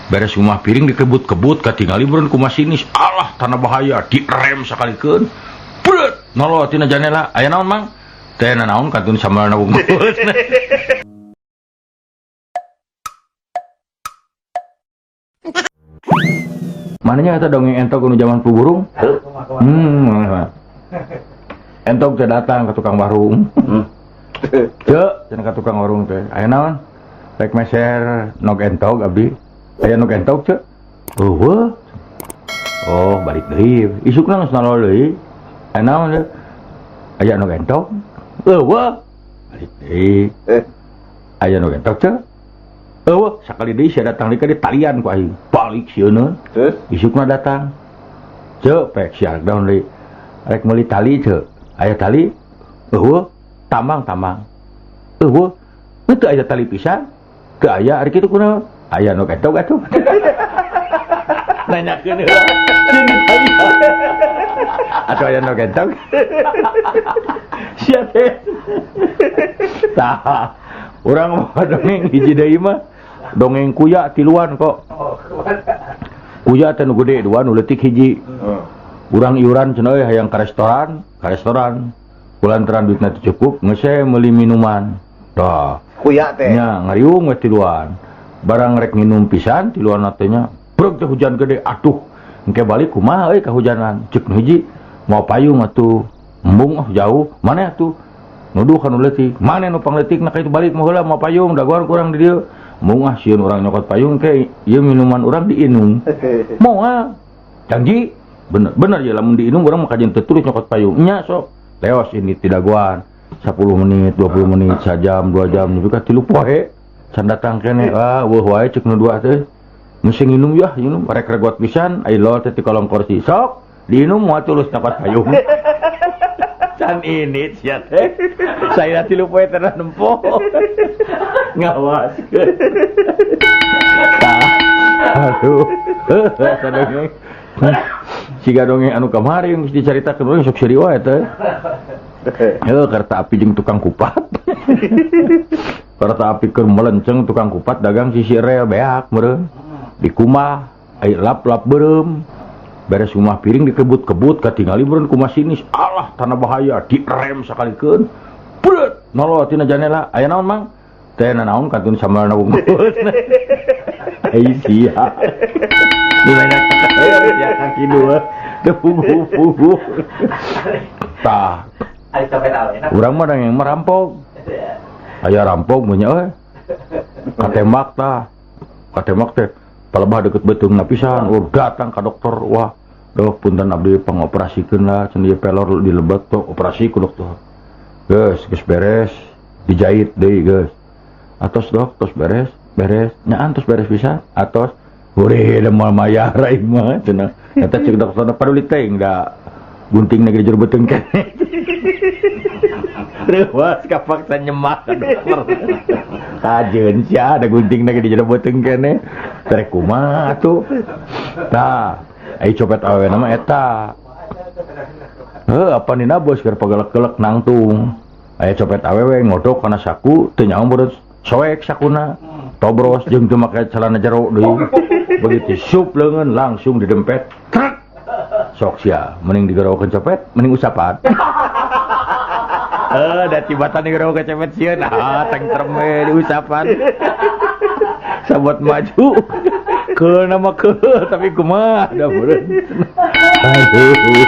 beres rumah piring dikebut-kebut katingali beureun ku masinis. Alah tanah bahaya direm sakalikeun. Bret nolot tina janela. Aya naon Mang? Teh naon kantun samalna unggul. Mananya eta dongeng entok nu zaman flu burung? Entok teh datang ke tukang warung. Cek, cenah ka tukang warung teh. Aya naon? Rek meser nog entok abdi. Aya nog entok cek. Eueuh. Oh, balik deui. Isukna geus nalol deui. Aya naon teh? Aya nog entok. Eueuh. Balik deui. Aya nog entok cek. Eueuh, sakali deui sia datang deui ka di talian ku aing. Balik sieun. Isukna datang. Cek, pek sia daun deui. Rek meuli tali cek. Aya tali. Eueuh, tambang. Eueuh, teu aya tali pisan. Teu aya ari kitu kunaon? Aya nu entok atuh. Nanyakeun heula. Ceun ditanya. Atuh aya nu entok. Sia teh. Tah. Urang mah dongeng hiji deui mah. Dongeng kuya tiluan kok. Kuya teh nu gede dua nu leutik hiji. Urang iuran cenah euy hayang ka restoran. Kulantaran duitna teu cukup, geus meuli minuman. Tah. Kuya teh. Nya ngariung we tiluan. Barang rek nginum pisan tiluan teh nya. Breg teh hujan gede. Atuh, engke balik kumaha euy kahujanan. Ceuk nu hiji mau payung atuh. Embung jauh. Mane atuh? Nuduh kana leutik. Mane nu pangleutikna ka itu balik mah heula mau payung daguar kurang di dieu. Embung sieun urang nyokot payung teh ieu minuman urang diinum. Moal. Janji. Bener ya lamun diinum urang mah kajen teu tulis nyokot payung. Nya sok. Leos ini tidak guan 10 menit, 20 menit, sajam, 2 jam, tapi kan 3 poe. Can datang kene, weuh wae ceuk nu dua teh. Mesti nginum ya, nginum rek regot pisan, ai lo teh ti kolong kursi. Sok, diinum moal tulus nyokot payung. Can ini sia teh. Saya 3 poe teh nempo. Ngawas. Aduh. Sadongeng. Siga dongeng anu kamari geus dicaritakeun urang sok seri wae teh. Heuh kereta api jeung tukang kupat. Kereta api keur melenceng tukang kupat dagang sisi rel beak meureun. Di kumah ai lap-lap beureum. Beres rumah piring dikebut-kebut katingali beureun ku masinis. Alah tanah bahaya direm sakalikeun. Bret nolot tina janela. Aya naon Mang? Teh naon kantun samalna unggul. Ai sia. Mulanya ya kaki dua ke pugu. Tah. Urang mah yang merampok. Aya rampok punya euy. Katembak tah. Katembak teh palebah deket beteungna pisan. Datang ka dokter. Wah, dok punten abdi pangoperasikeun lah cenah ieu pelor dilebet tuh operasi ku dokter. Geus beres. Dijahit deui geus. Atos dok, tos beres. Nyaan tos beres pisan. Atos Ure da moal mayar aing mah cenah. Eta ceuk dokter paduli teuing da gunting na jero beuteung keneh. Rewas kapaksa nyemak ka dokter. Kajeun sia da gunting na jero beuteung keneh. Rek kumaha atuh? Tah, ai copet awewe mah eta. Apa nina bos keur pagelek-gelek nangtung. Aya copet awewe ngodok kana saku teu nyaho beureuh soek sakuna. Tobros jeung teu make celana jero deui. Begitu sup leungeun langsung didempet. Trak. Sok sia, mending digerokeun copet, mending usapan. Da tibatan digerokeun copet sieun, tengtrem we diusapan. Sabot maju. Keul nama keul tapi kumaha da beureun. Aduh.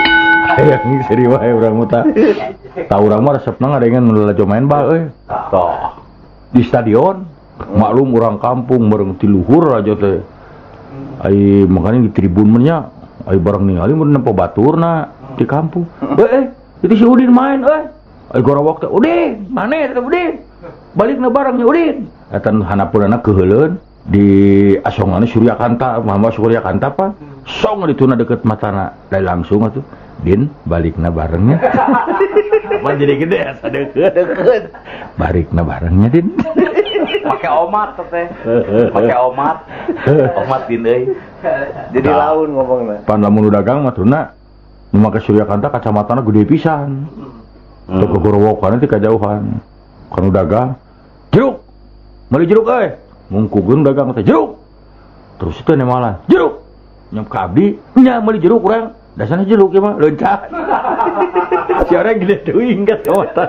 Hayang seri wae urang mah tah. Tah urang mah resepna ngadengan nu lalajo main bal euy. Tah. Di stadion maklum urang kampung bareng ti luhur aja teh. Ai makanya di tribun nya ai barang ningali mun nempo baturna di kampung. Itu si Udin main ai gorowok teh Udin mane teh Udin balikna barangnya Udin eta hanapunana keuheuleun di asongan Suryakanta Muhammad Suryakanta apa song dituna deket matana da langsung atuh Din balikna barangnya. Apa jadi gede asa deukeut balikna barangnya Din. Pakai omat teh. Pakai omat Din euy. Jadi laun ngomongna. Pan lamun dagang mah tuna nu make Suryakanta kacamatana gede pisan. Teu gogorowokan teh kajauhan. Kanu dagang jeruk. Meuli jeruk euy. Mungkugeun dagang teh jeruk. terus itu nih malah jeruk nyam ka abdi nya meuli jeruk urang dasarna jeruk ieu mah loncat si orang gede teuing ka tawatan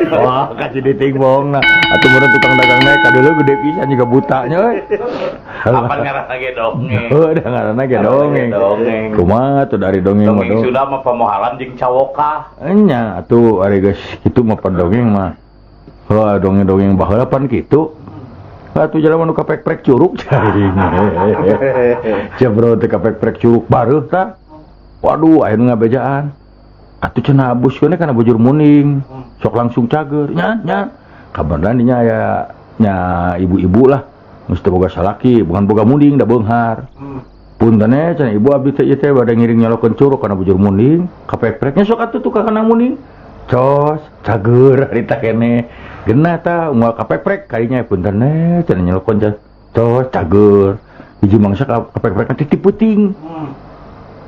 wah kasih diting bohongna atuh meureun tukang dagang naik kadeuleu gede pisan juga butanya euy apa ngaranna ge dongeng da ngaranna ge dongeng kumaha tuh dari dongeng mah dongeng Sunda mah pamohalan jeung cawoka nya atuh ari geus kitu mah pandongeng mah heuh dongeng-dongeng baheula pan kitu atuh jalan nu kapek-prek curug cai jebro teh kapek-prek curug bareuh tah waduh aya nu ngabejaan atuh cenah abus kene kana bujur muning sok langsung cager nya kabarna dinya aya nya ibu-ibu lah geus teu boga salaki bukan boga muning da beunghar punten cenah ibu abdi teh ieu teh bade ngiring nyalokeun curug kana bujur muning kapek-preknya sok atuh tukang kana muning cos cager harita kene genah tah unggal kapek-prek kalinya punten cenah nyalokon cos cager hiji mangsa kapek-prek titip puting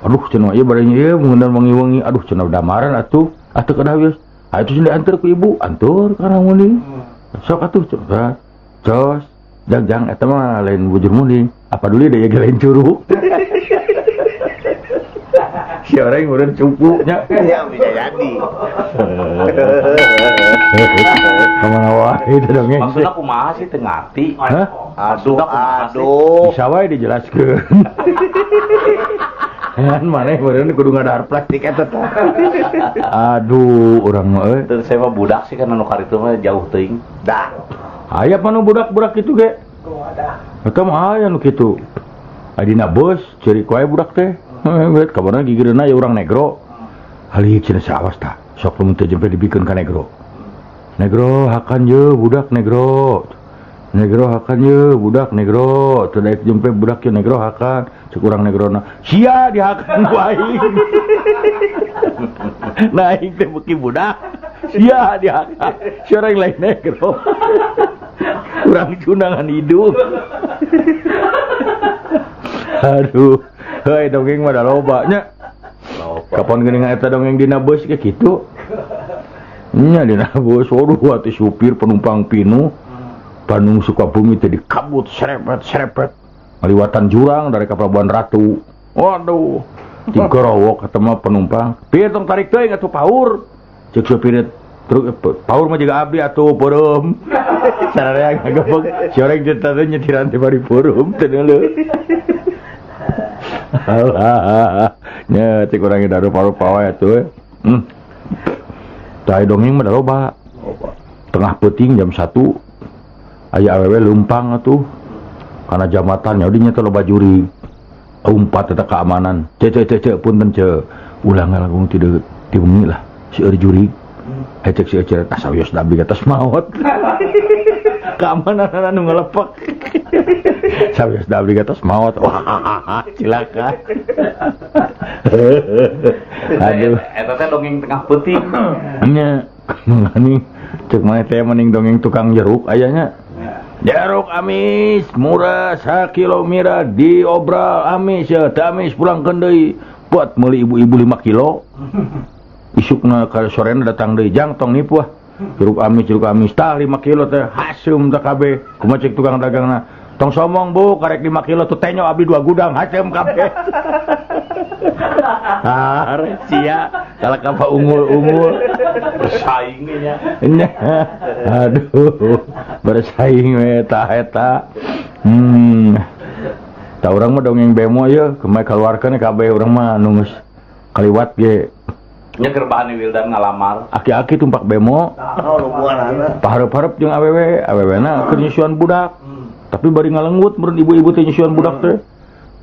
aduh cenah ieu bade ieu mundur wangi-wangi aduh cenah damaran atuh kada geus atuh cenah diantar ku ibu antur kana muning sok atuh cos jang eta mah lain bujur muning apa dulu deh ya lain curug si orang yang udah cupunya ya bisa jadi kemana wae itu dongeng maksudnya kumaha sih teu ngarti aduh bisa wae dijelaskeun kan mana meureun kudu ngadahar plastik eta teh aduh urang mah teu saya mah budak sih kan anu karitu mah jauh teuing dah aya panu budak-budak kitu ge eta mah aya nu kitu adina bos ceurik wae budak teh bet kabarna gigireuna ya urang negro halik cenah sawas tah sok mun teu jempe dibikeun ka negro hakan ye budak negro hakan ye budak negro teu daek jempe budak ye negro hakan cek urang negrona sia dihakan ku aing nah aing teh beuki budak sia dihakan si urang lain negro urang cunangan hidup aduh heuy dongeng mah da loba nya kapan geuning eta dongeng dina bus kayak kitu nya dina bus waduh atuh supir penumpang pinu Bandung Sukabumi teh dikabut serepet ngaliwatan jurang dari ka Pelabuhan Ratu waduh digerowok eta mah penumpang pieu tong tarik teuing atuh paur ceuk supir truk paur mah juga abdi atuh peureum sararea ngagebeg si urang cerita teh nyetiran teh bari peureum teh deuleu nya cek urang ge daru paru-paru atuh tah dongeng mah da loba tengah peuting jam 1 aya awewe leumpang atuh kana jambatan nya dinya teh loba juri umpat eta keamanan cek punten ce ulang langsung tidak dibengi lah si juri cek si cek tasawiyos dabi atas maot keamanan anu ngalepek sawios dabi atas maot wah silakan aduh eta teh dongeng tengah peuting nya mangani cek mah teh mending dongeng tukang jeruk ayanya jeruk amis murah 1 kilo mira diobral amis ya tamis pulangkeun deui buat meuli ibu-ibu 5 kilo isukna ka sorena datang deui jang tong nipu jeruk amis tah 5 kilo teh hasem teh kabeh kumaha cek tukang dagangna tong somong bu karek 5 kilo tuh tenyo abdi 2 gudang hasem kabeh sia kalau kapa unggul bersaingnya aduh bersaing eta tah urang mah dongeng bemo ye kemai kaluarkeun kabeh urang mah anu geus kaliwat ge nya keur bahan Wildan ngalamar aki-aki tumpak bemo pahareup-hareup jeung awewena keur nyusuan budak tapi bari ngalenggut meureun ibu-ibu teh nyusuan budak teh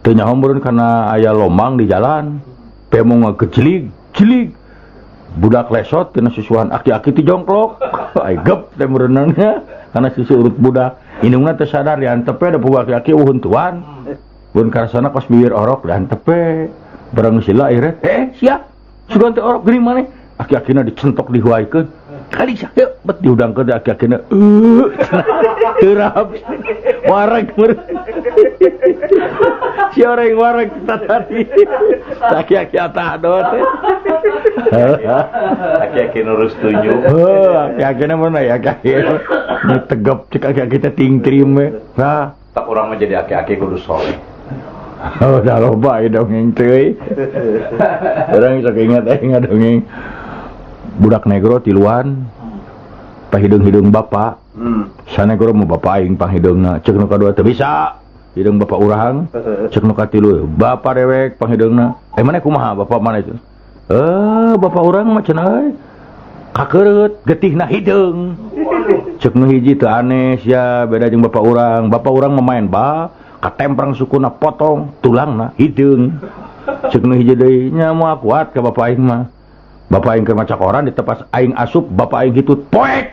teu nyaho meureun kana aya lombang di jalan bemo ngagejlig budak lesot kena susuan aki-aki teh jongklok ai gep teh meureunna kana susu urut budak indungna teh sadar diantepe da puguh aki-aki uhun tuan mun karasana kos bibir orok diantepe barang sila akhirnya sia sugan teh orok geuning maneh aki-akina dicentok dihuaikeun kali sak yeuh bet diudangkeun aki-akina terap wareg si orang wareg tadi aki-aki atah dot aki-aki nurus tunjuk aki-akina mana ya aki-aki tegep cek aki-aki teh ting trim we nah Tak orang mah jadi aki-aki kudu soleh. Oh, dah loba ya dongeng teh. Orang sok ingat dongeng. Budak negro tiluan pahidung-hidung bapak. Sanegro mau bapak aing panghidungna. Ceuk nu kadua teu bisa. Hidung bapak urang. Ceuk nu katilu bapak dewek panghidungna. Mana kumaha bapak mana itu? Bapak urang mah cenah euy. Kakereut getihna hidung. Ceuk nu hiji teu aneh sia beda jeung bapak urang. Bapak urang memain bal katemprang sukuna potong tulangna hidung. Ceuk nu hiji deui nya moal kuat ka bapak aing mah. Bapak aing keur maca koran ditepas aing asup bapak aing hitut poek.